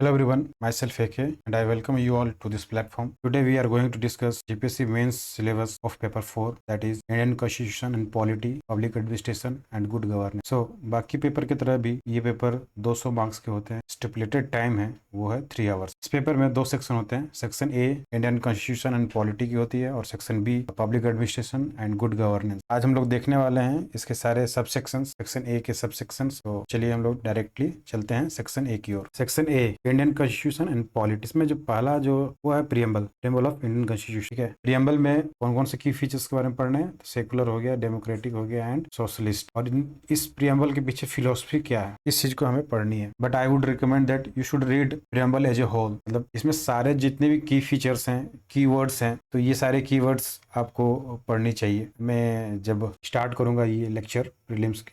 Hello everyone, myself AK and I welcome you all to this platform. Today we are going to discuss GPSC mains syllabus of paper 4, that is Indian Constitution and Polity, Public Administration and Good Governance. So बाकी paper की तरह भी ये paper 200 marks के होते हैं। Stipulated time है वो है 3 आवर्स। इस पेपर में 2 सेक्शन होते हैं। Section A Indian constitution and polity की होती है और section B public administration and good governance. आज हम लोग देखने वाले हैं इसके सारे सब सेक्शन, सेक्शन ए के सब सेक्शन। तो चलिए हम लोग डायरेक्टली चलते हैं सेक्शन ए की ओर। Section A Indian constitution and politics में जो पहला जो वो है प्रियम्बल ऑफ इंडियन कॉन्स्टिट्यूशन। ठीक है, प्रियम्बल में कौन कौन से की फीचर्स के बारे में पढ़ने हैं? सेकुलर हो गया, डेमोक्रेटिक हो गया एंड सोशलिस्ट। और इस प्रियम्बल के पीछे फिलोसफी क्या है, इस चीज को हमें पढ़नी है। But I would recommend that you should read preamble as a whole. मतलब इसमें सारे जितने भी की फीचर्स हैं, कीवर्ड्स हैं, तो ये सारे कीवर्ड्स आपको पढ़नी चाहिए। मैं जब स्टार्ट करूंगा ये लेक्चर प्रीलिम्स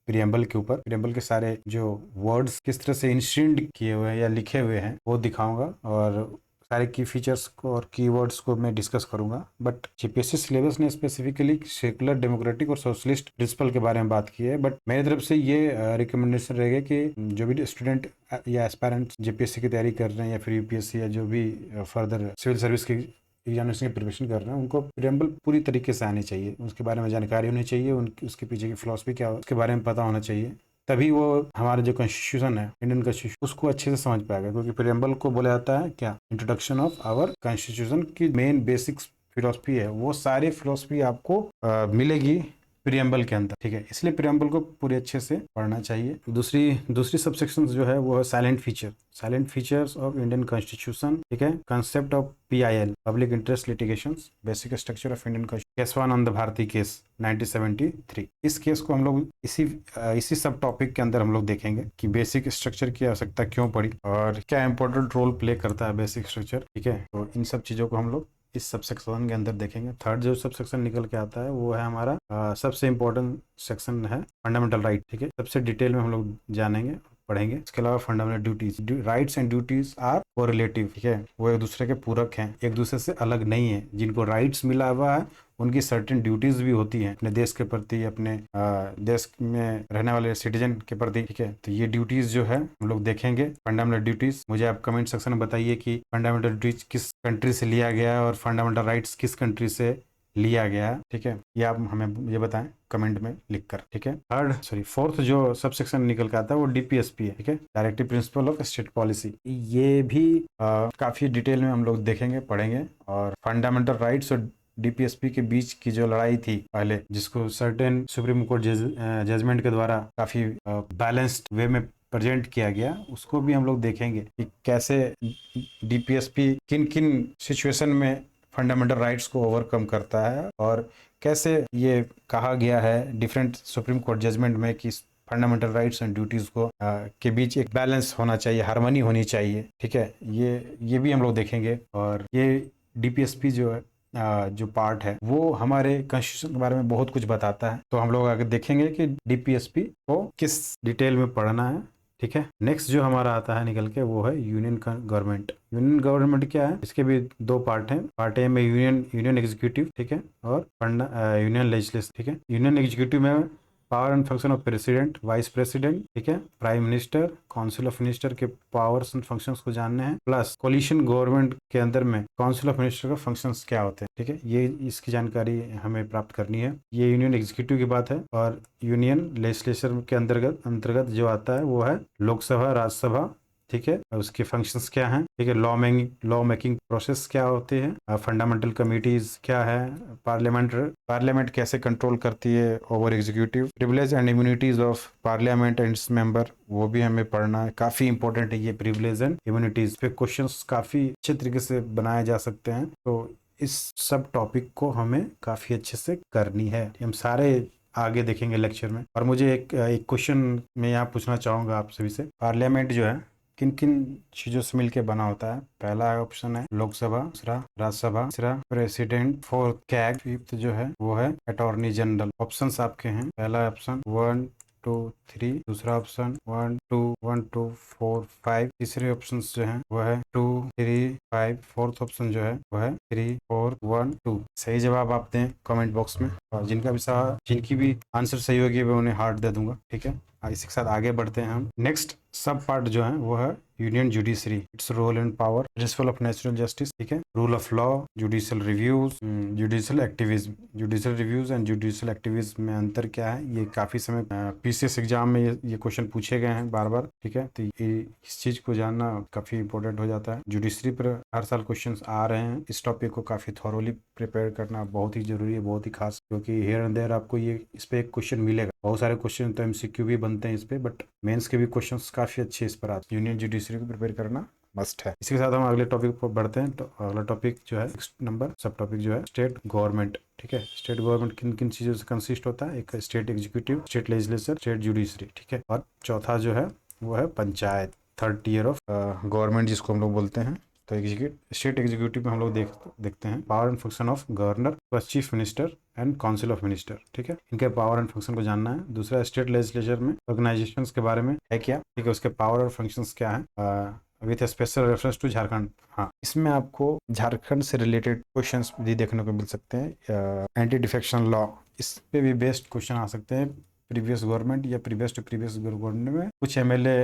प्रियम्बल के ऊपर, प्रियम्बल के सारे जो वर्ड्स किस तरह से इंस्टेंट किए हुए हैं या लिखे हुए हैं वो दिखाऊंगा और सारे की फीचर्स को और कीवर्ड्स को मैं डिस्कस करूंगा। बट जीपीएससी सिलेबस ने स्पेसिफिकली सेकुलर, डेमोक्रेटिक और सोशलिस्ट प्रिंसिपल के बारे में बात की है। बट मेरी तरफ से ये रिकमेंडेशन रहेगा कि जो भी स्टूडेंट या एस्पायरेंट जीपीएससी की तैयारी कर रहे हैं या फिर यूपीएससी या जो भी फर्दर सिविल सर्विस की एग्जामिनेशन की प्रिपरेशन कर रहे हैं, उनको प्रियम्बल पूरी तरीके से आनी चाहिए। उसके बारे में जानकारी होनी चाहिए, उनकी उसके पीछे की फिलॉसफी क्या है उसके बारे में पता होना चाहिए। तभी वो हमारा जो कॉन्स्टिट्यूशन है, इंडियन कॉन्स्टिट्यूशन, उसको अच्छे से समझ पाएगा। क्योंकि प्रियम्बल को बोला जाता है क्या, इंट्रोडक्शन ऑफ आवर कॉन्स्टिट्यूशन की मेन बेसिक्स फिलॉसफी है। वो सारी फिलॉसफी आपको मिलेगी प्रियम्बल के अंदर। ठीक है, इसलिए प्रियम्बल को पूरे अच्छे से पढ़ना चाहिए। दूसरी सबसेक्शन जो है वो है silent features of Indian constitution. ठीक है, concept of PIL, public interest litigations, basic structure of Indian constitution, Keshavananda Bharati case 1973। इस केस को हम लोग इसी सब टॉपिक के अंदर हम लोग देखेंगे कि बेसिक स्ट्रक्चर की आवश्यकता क्यों पड़ी और क्या इंपॉर्टेंट रोल प्ले करता है बेसिक स्ट्रक्चर। ठीक है, तो इन सब चीजों को हम लोग इस सब सेक्शन के अंदर देखेंगे। थर्ड जो सब सेक्शन निकल के आता है वो है हमारा सबसे इम्पोर्टेंट सेक्शन है फंडामेंटल राइट। ठीक है, सबसे डिटेल में हम लोग जानेंगे, पढ़ेंगे। इसके अलावा fundamental duties, rights and duties are correlative. ठीक है, वो एक दूसरे के पूरक हैं, एक दूसरे से अलग नहीं है। जिनको राइट्स मिला हुआ है उनकी सर्टेन ड्यूटीज भी होती हैं अपने देश के प्रति, अपने देश में रहने वाले सिटीजन के प्रति। ठीक है, तो ये ड्यूटीज जो है हम लोग देखेंगे, फंडामेंटल ड्यूटीज। मुझे आप कमेंट सेक्शन में बताइए कि फंडामेंटल ड्यूटीज किस कंट्री से लिया गया है और फंडामेंटल राइट्स किस कंट्री से लिया गया है। ठीक है, ये आप हमें ये बताएं कमेंट में लिखकर। ठीक है, फोर्थ जो सब सेक्शन निकल के आता है वो DPSP है। ठीक है, directive principle of state policy. ये भी काफी डिटेल में हम लोग देखेंगे, पढ़ेंगे। और फंडामेंटल राइट्स और DPSP के बीच की जो लड़ाई थी पहले, जिसको सर्टेन सुप्रीम कोर्ट जजमेंट के द्वारा काफी बैलेंस्ड वे में प्रेजेंट किया गया, उसको भी हम लोग देखेंगे कि कैसे DPSP किन किन सिचुएशन में फंडामेंटल राइट्स को ओवरकम करता है और कैसे ये कहा गया है डिफरेंट सुप्रीम कोर्ट जजमेंट में कि फंडामेंटल राइट्स एंड ड्यूटीज को के बीच एक बैलेंस होना चाहिए, हार्मनी होनी चाहिए। ठीक है, ये भी हम लोग देखेंगे। और ये DPSP जो है जो पार्ट है वो हमारे कॉन्स्टिट्यूशन के बारे में बहुत कुछ बताता है। तो हम लोग आगे देखेंगे कि DPSP को किस डिटेल में पढ़ना है। ठीक है, नेक्स्ट जो हमारा आता है निकल के वो है यूनियन गवर्नमेंट। यूनियन गवर्नमेंट क्या है, इसके भी 2 पार्ट हैं। पार्ट ए में यूनियन एग्जीक्यूटिव, ठीक है, और यूनियन लेजिस्लेटिव। ठीक है, यूनियन एग्जीक्यूटिव में power and function of president, vice president, ठीक है, prime minister, council of minister के पावर्स एंड फंक्शंस को जानने हैं। प्लस कोलिशन गवर्नमेंट के अंदर में काउंसिल ऑफ मिनिस्टर का फंक्शंस क्या होते हैं। ठीक है, ये इसकी जानकारी हमें प्राप्त करनी है। ये यूनियन एग्जीक्यूटिव की बात है। और यूनियन लेजिस्लेचर के अंतर्गत जो आता है वो है लोकसभा, राज्यसभा। ठीक है, उसके फंक्शंस क्या हैं। ठीक है, लॉ मेकिंग प्रोसेस क्या होते हैं, फंडामेंटल कमिटीज क्या है, पार्लियामेंट कैसे कंट्रोल करती है over executive, privilege and immunities of parliament and its member, वो भी हमें पढ़ना है। काफी इंपॉर्टेंट है ये प्रिविलेज एंड इम्यूनिटीज पे क्वेश्चंस काफी अच्छे तरीके से बनाए जा सकते हैं। तो इस सब टॉपिक को हमें काफी अच्छे से करनी है। हम सारे आगे देखेंगे लेक्चर में। और मुझे एक क्वेश्चन मैं यहाँ पूछना चाहूंगा आप सभी से, पार्लियामेंट जो है किन किन चीजों से मिलकर बना होता है? पहला ऑप्शन है लोकसभा, दूसरा राज्यसभा, तीसरा प्रेसिडेंट, फोर्थ कैग, फिफ्थ जो है वो है अटॉर्नी जनरल। ऑप्शंस आपके हैं, पहला ऑप्शन 1 2 3, दूसरा ऑप्शन 1 2 1 2 4 5, तीसरे ऑप्शन जो है वो है 2 3 5, फोर्थ ऑप्शन जो है वो है 3 4 1 2। सही जवाब आप दें कमेंट बॉक्स में, और जिनकी भी आंसर सही होगी मैं उन्हें हार्ट दे दूंगा, ठीक है। इसी के साथ आगे बढ़ते हैं हम। नेक्स्ट सब पार्ट जो है वो है union judiciary, its role and power, principle of natural justice, ठीक है, rule of law, judicial reviews, judicial activism. Judicial reviews and judicial activism में अंतर क्या है, ये काफी समय पीसीएस एग्जाम में ये क्वेश्चन पूछे गए हैं बार बार, ठीक है। तो ये इस चीज को जानना काफी इंपॉर्टेंट हो जाता है। जुडिशरी पर हर साल क्वेश्चन आ रहे हैं, इस टॉपिक को काफी थॉरोली प्रिपेयर करना बहुत ही जरूरी है, बहुत ही खास, क्योंकि हियर एंड देयर आपको ये इस पे एक क्वेश्चन मिलेगा। बहुत सारे क्वेश्चन तो एमसीक्यू भी बनते हैं इस पे, बट मेंस के भी क्वेश्चंस काफी अच्छे इस पर आते हैं। यूनियन जुडिशरी को प्रिपेयर करना मस्ट है। इसी के साथ हम अगले टॉपिक पर बढ़ते हैं। तो अगला टॉपिक जो है नेक्स्ट नंबर सब टॉपिक जो है स्टेट गवर्नमेंट, ठीक है। स्टेट गवर्नमेंट किन किन चीजों से कंसिस्ट होता है, एक state executive, state legislature, state judiciary, ठीक है। और चौथा जो है वो है panchayat, third tier of government जिसको हम लोग बोलते हैं। तो स्टेट एग्जीक्यूटिव में हम लोग देखते हैं power and function of governor, chief minister and council of minister, ठीक है। इनके पावर एंड फंक्शन को जानना है। दूसरा स्टेट लेजिस्लेचर में ऑर्गेनाइजेशंस के बारे में है क्या, ठीक है, उसके पावर और फंक्शंस क्या है, with special reference to Jharkhand. हाँ, इसमें आपको झारखंड से रिलेटेड क्वेश्चंस भी देखने को मिल सकते हैं। एंटी डिफेक्शन लॉ, इस पे भी बेस्ट क्वेश्चन आ सकते हैं। प्रीवियस गवर्नमेंट या प्रीवियस टू प्रीवियस गवर्नमेंट में कुछ एमएलए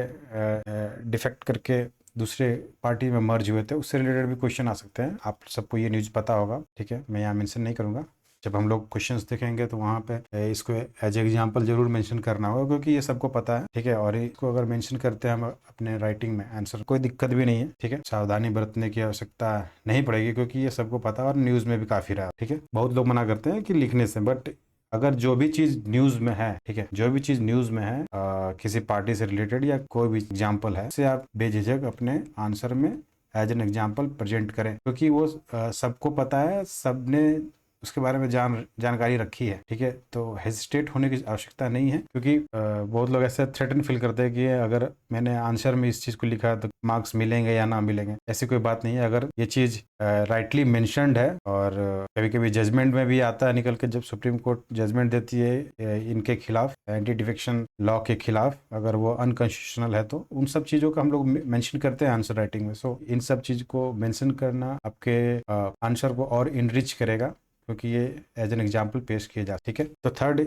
डिफेक्ट करके दूसरे पार्टी में मर्ज हुए थे, उससे रिलेटेड भी क्वेश्चन आ सकते हैं। आप सबको ये न्यूज़ पता होगा, ठीक है, मैं यहाँ मेंशन नहीं करूँगा। जब हम लोग क्वेश्चंस देखेंगे तो वहाँ पे इसको एज एग्जांपल जरूर मेंशन करना होगा, क्योंकि ये सबको पता है, ठीक है। और इसको अगर मेंशन करते हैं हम अपने राइटिंग में आंसर, कोई दिक्कत भी नहीं है, ठीक है। सावधानी बरतने की आवश्यकता नहीं पड़ेगी, क्योंकि ये सबको पता है और न्यूज़ में भी काफ़ी रहा, ठीक है। बहुत लोग मना करते हैं कि लिखने से, बट अगर जो भी चीज न्यूज में है, ठीक है, जो भी चीज न्यूज में है किसी पार्टी से रिलेटेड या कोई भी एग्जाम्पल है, उसे आप बेझिझक अपने आंसर में एज एन एग्जाम्पल प्रेजेंट करें, क्योंकि वो सबको पता है, सबने उसके बारे में जानकारी रखी है, ठीक है। तो हेजिटेट होने की आवश्यकता नहीं है, क्योंकि बहुत लोग ऐसे थ्रेटन फील करते हैं कि अगर मैंने आंसर में इस चीज को लिखा तो मार्क्स मिलेंगे या ना मिलेंगे। ऐसी कोई बात नहीं है। अगर ये चीज राइटली मेंशन्ड है, और कभी कभी जजमेंट में भी आता है निकल के, जब सुप्रीम कोर्ट जजमेंट देती है इनके खिलाफ, एंटी डिफेक्शन लॉ के खिलाफ, अगर वो अनकॉन्स्टिट्यूशनल है, तो उन सब चीजों का हम लोग मेंशन करते हैं आंसर राइटिंग में। सो इन सब चीज को मेंशन करना आपके आंसर को और इनरिच करेगा, क्योंकि ये एज एन एग्जाम्पल पेश किए जा, ठीक है। तो थर्ड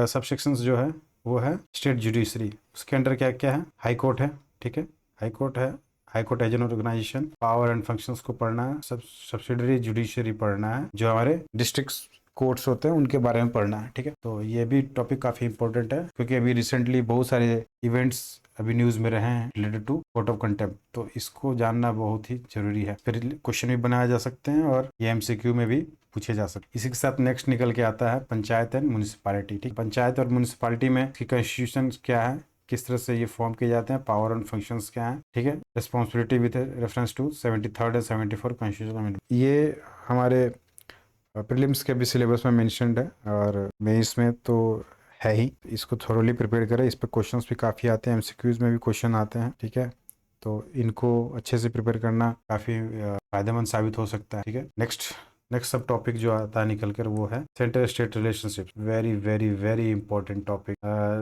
सबसेक्शंस जो है वो है स्टेट जुडिशरी। उसके अंडर क्या क्या है, हाई कोर्ट है, ठीक है, हाई कोर्ट है। High court as an organisation, power and functions को पढ़ना है, सब्सिडरी जुडिशरी पढ़ना है, जो हमारे डिस्ट्रिक्ट कोर्ट्स होते हैं उनके बारे में पढ़ना है, ठीक है। तो ये भी टॉपिक काफी इंपॉर्टेंट है, क्योंकि अभी रिसेंटली बहुत सारे इवेंट्स अभी न्यूज में रहे हैं related to court of contempt, तो इसको जानना बहुत ही जरूरी है। फिर क्वेश्चन भी बनाए जा सकते हैं और ये एमसीक्यू में भी पूछे जा सकते हैं। इसी के साथ नेक्स्ट निकल के आता है पंचायत एंड म्यूनिसिपैलिटी, ठीक। पंचायत और म्यूनिसिपैलिटी में इसकी कॉन्स्टिट्यूशन क्या है, किस तरह से ये फॉर्म किए जाते हैं, पावर एंड फंक्शंस क्या है, ठीक है। Responsibility with reference to 73rd and 74 constitution amendment, ये हमारे प्रीलिम्स के भी सिलेबस में मेंशन्ड है, और मेंस में तो है ही। इसको थोरोली प्रिपेयर करें, इस पर क्वेश्चंस भी काफ़ी आते हैं, एमसीक्यूज में भी क्वेश्चन आते हैं, ठीक है। तो इनको अच्छे से प्रिपेयर करना काफ़ी फायदेमंद साबित हो सकता है, ठीक है। नेक्स्ट सब टॉपिक जो आता है निकल कर वो है centre state relationship, very very very important topic.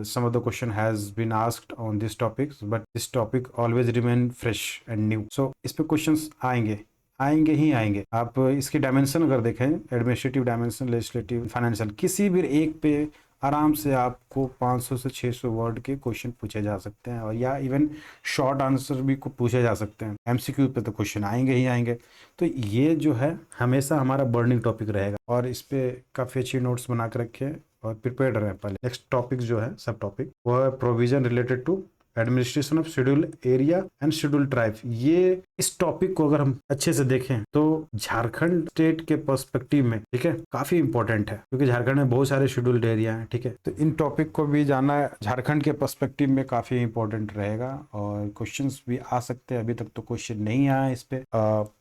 Some of the question has been asked on this topic, but this topic always remain fresh and new. So इस पे क्वेश्चंस आएंगे ही आएंगे। आप इसकी डायमेंशन अगर देखें, एडमिनिस्ट्रेटिव डायमेंशन, लेजिस्लेटिव, फाइनेंशियल, किसी भी एक पे आराम से आपको 500 से 600 वर्ड के क्वेश्चन पूछे जा सकते हैं, और या इवन शॉर्ट आंसर भी पूछे जा सकते हैं। एमसीक्यू पे तो क्वेश्चन आएंगे ही आएंगे। तो ये जो है हमेशा हमारा बर्निंग टॉपिक रहेगा, और इस पे काफ़ी अच्छी नोट्स बना के रखें और प्रिपेयर्ड रहें पहले। नेक्स्ट टॉपिक जो है सब टॉपिक वो है provision related to administration of schedule area and schedule tribe. ये इस टॉपिक को अगर हम अच्छे से देखें तो झारखंड स्टेट के पर्सपेक्टिव में, ठीक है, काफी इंपॉर्टेंट है, क्योंकि झारखंड में बहुत सारे शेड्यूल्ड एरिया हैं, ठीक है। तो इन टॉपिक को भी जानना झारखंड के पर्सपेक्टिव में काफी इंपॉर्टेंट रहेगा, और क्वेश्चंस भी आ सकते हैं। अभी तक तो क्वेश्चन नहीं आया इस पे,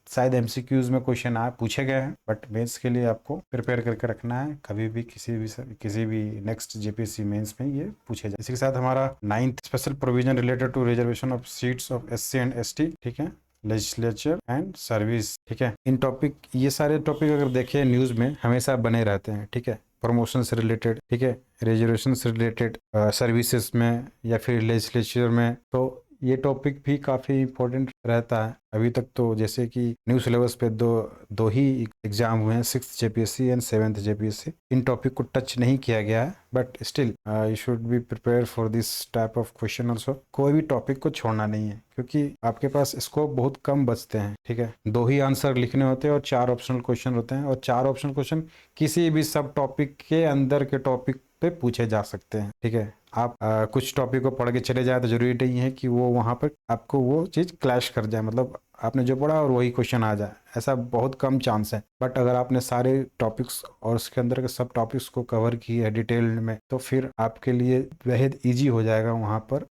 शायद एमसीक्यूज में क्वेश्चन पूछे गए हैं, बट मेंस के लिए आपको प्रिपेयर करके रखना है, कभी भी किसी भी नेक्स्ट जेपीएससी मेंस में ये पूछे जाए। इसी के साथ हमारा 9th special provision related to reservation of seats of SC and ST, ठीक है, लेजिस्लेचर एंड सर्विस, ठीक है। इन टॉपिक, ये सारे टॉपिक अगर देखें न्यूज में हमेशा बने रहते हैं, ठीक है। प्रमोशन से रिलेटेड, ठीक है, रिजर्वेशन से रिलेटेड, सर्विसेज में या फिर लेजिस्लेचर में, तो ये टॉपिक भी काफ़ी इम्पोर्टेंट रहता है। अभी तक तो जैसे कि न्यू सिलेबस पे दो ही एग्जाम हुए हैं, 6th JPSC and 7th JPSC. In topic को टच नहीं किया गया है, but still you should be prepare for this type of question also. कोई भी टॉपिक को छोड़ना नहीं है, क्योंकि आपके पास स्कोप बहुत कम बचते हैं, ठीक है। 2 ही आंसर लिखने होते हैं और 4 ऑप्शनल क्वेश्चन होते हैं, और 4 ऑप्शनल क्वेश्चन किसी भी सब टॉपिक के अंदर के टॉपिक पे पूछे जा सकते हैं, ठीक है। आप कुछ टॉपिक को पढ़ के चले जाए तो जरूरी नहीं है कि वो वहाँ पर आपको वो चीज़ क्लैश कर जाए, मतलब आपने जो पढ़ा और वही क्वेश्चन आ जाए, ऐसा बहुत कम चांस है। बट अगर आपने सारे टॉपिक्स और उसके अंदर के सब टॉपिक्स को कवर किए है डिटेल में, तो फिर आपके लिए बेहद ईजी हो जाएगा वहाँ पर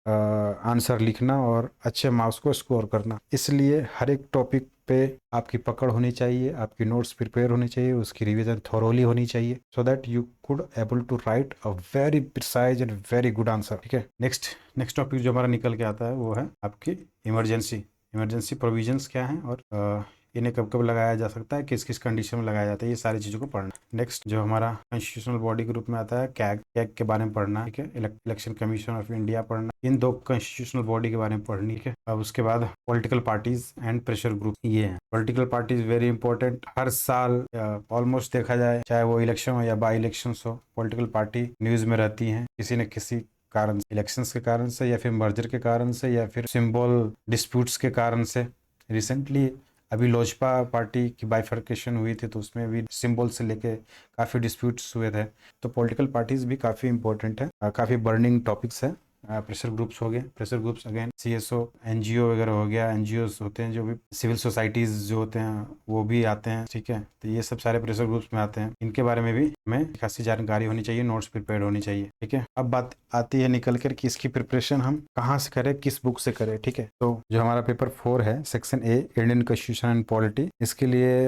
आंसर लिखना और अच्छे मार्क्स को स्कोर करना। इसलिए हर एक टॉपिक पे आपकी पकड़ होनी चाहिए, आपकी नोट्स प्रिपेयर होनी चाहिए, उसकी रिवीजन थॉरोली होनी चाहिए, so that you could able to write a very precise and very good answer, ठीक है। नेक्स्ट टॉपिक जो हमारा निकल के आता है वो है आपकी इमरजेंसी प्रोविजंस क्या हैं, और इन्हें कब कब लगाया जा सकता है, किस किस कंडीशन में लगाया जाता है, ये सारी चीज़ों को पढ़ना। नेक्स्ट जो हमारा कॉन्स्टिट्यूशनल बॉडी के रूप में आता है कैग के बारे में पढ़ना, ठीक है। इलेक्शन कमीशन ऑफ इंडिया पढ़ना, इन 2 कॉन्स्टिट्यूशनल बॉडी के बारे में पढ़नी, ठीक है। अब उसके बाद political parties and pressure group, ये है पॉलिटिकल पार्टीज वेरी इंपॉर्टेंट। हर साल ऑलमोस्ट देखा जाए, चाहे वो इलेक्शन हो या बाई इलेक्शन हो, पॉलिटिकल पार्टी न्यूज में रहती हैं किसी न किसी कारण, इलेक्शंस के कारण से, या फिर मर्जर के कारण से, या फिर सिंबल डिस्प्यूट्स के कारण से। रिसेंटली अभी लोजपा पार्टी की बाइफर्केशन हुई थी, तो उसमें भी सिंबल से लेके काफ़ी डिस्प्यूट्स हुए थे। तो पॉलिटिकल पार्टीज भी काफ़ी इंपॉर्टेंट है, काफ़ी बर्निंग टॉपिक्स है। प्रेशर ग्रुप्स हो गए, pressure groups again CSO NGO वगैरह हो गया, एनजीओज होते हैं जो भी सिविल सोसाइटीज जो होते हैं वो भी आते हैं, ठीक है। तो ये सब सारे प्रेशर ग्रुप्स में आते हैं, इनके बारे में भी हमें खासी जानकारी होनी चाहिए, नोट्स प्रिपेयर होनी चाहिए, ठीक है। अब बात आती है निकल कर कि इसकी प्रिपरेशन हम कहाँ से करें, किस बुक से करें, ठीक है। तो जो हमारा पेपर 4 है, section A Indian constitution and polity, इसके लिए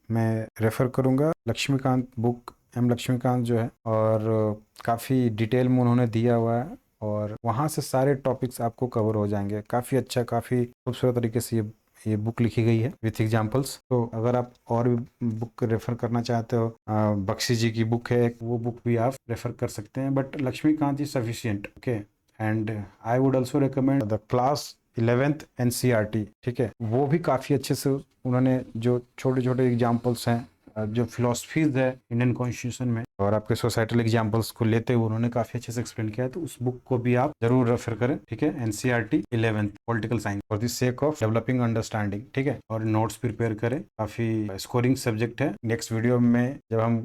मैं रेफर करूँगा लक्ष्मीकांत बुक, लक्ष्मीकांत जो है, और काफ़ी डिटेल में उन्होंने दिया हुआ है, और वहाँ से सारे टॉपिक्स आपको कवर हो जाएंगे। काफ़ी अच्छा, काफ़ी खूबसूरत तरीके से ये बुक लिखी गई है विथ एग्जाम्पल्स। तो अगर आप और भी बुक रेफर करना चाहते हो, बख्शी जी की बुक है, वो बुक भी आप रेफर कर सकते हैं, but Lakshmikant is sufficient, okay. And I would also recommend the class 11th NCERT, ठीक है। वो भी काफ़ी अच्छे से उन्होंने जो छोटे छोटे एग्जाम्पल्स हैं, जो फिलोसफीज है इंडियन कॉन्स्टिट्यूशन में, और आपके सोसाइटल एग्जाम्पल्स को लेते हुए उन्होंने काफी अच्छे से एक्सप्लेन किया है, तो उस बुक को भी आप जरूर रेफर करें, ठीक है। NCERT 11th political science for the sake of developing understanding, ठीक है। और नोट्स प्रिपेयर करें, काफी स्कोरिंग सब्जेक्ट है। नेक्स्ट वीडियो में जब हम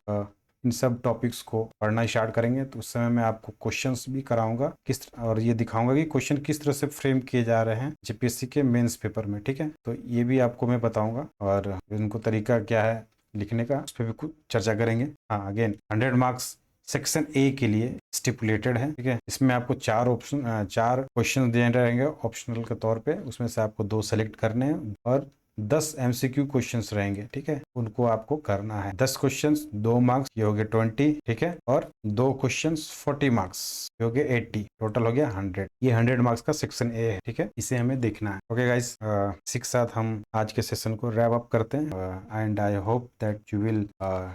इन सब टॉपिक्स को पढ़ना स्टार्ट करेंगे, तो उस समय मैं आपको क्वेश्चंस भी कराऊंगा और ये दिखाऊंगा कि क्वेश्चन किस तरह से फ्रेम किए जा रहे हैं जेपीएससी के मेंस पेपर में, ठीक है। तो ये भी आपको मैं बताऊंगा, और इनको तरीका क्या है लिखने का, उस पर भी कुछ चर्चा करेंगे। हाँ, अगेन 100 मार्क्स सेक्शन A के लिए स्टिपुलेटेड है, ठीक है। इसमें आपको 4 क्वेश्चन दिए रहेंगे ऑप्शनल के तौर पे, उसमें से आपको 2 सेलेक्ट करने हैं, और 10 MCQ क्वेश्चंस रहेंगे, ठीक है। उनको आपको करना है। 10 क्वेश्चंस 2 मार्क्स, ये हो गए 20, ठीक है। और 2 क्वेश्चंस 40 मार्क्स, ये हो गए 80, टोटल हो गया 100। ये 100 मार्क्स का सेक्शन A है, ठीक है। इसे हमें देखना है। ओके गाइस, इसी के साथ हम आज के सेशन को रैप अप करते हैं, and I hope that you will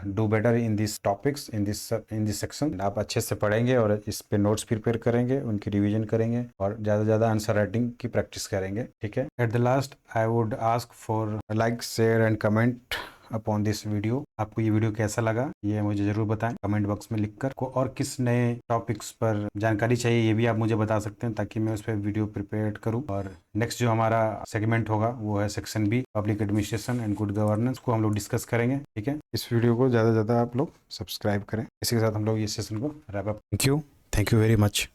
do better in this topics, in this section. आप अच्छे से पढ़ेंगे और इस पे नोट्स प्रिपेयर करेंगे, उनकी रिविजन करेंगे, और ज्यादा से ज्यादा आंसर राइटिंग की प्रैक्टिस करेंगे, ठीक है। At the last I would ask for like, share and comment upon this video. आपको ये वीडियो कैसा लगा ये मुझे जरूर बताएं कमेंट बॉक्स में लिखकर। को और किस नए टॉपिक्स पर जानकारी चाहिए ये भी आप मुझे बता सकते हैं, ताकि मैं उस पर वीडियो प्रिपेयर करूं। और नेक्स्ट जो हमारा सेगमेंट होगा वो है section B public administration and good governance, को हम लोग डिस्कस करेंगे, ठीक है। इस वीडियो को ज्यादा से ज्यादा आप लोग सब्सक्राइब करें। इसी के साथ हम लोग ये सेशन को wrap up. Thank you very much.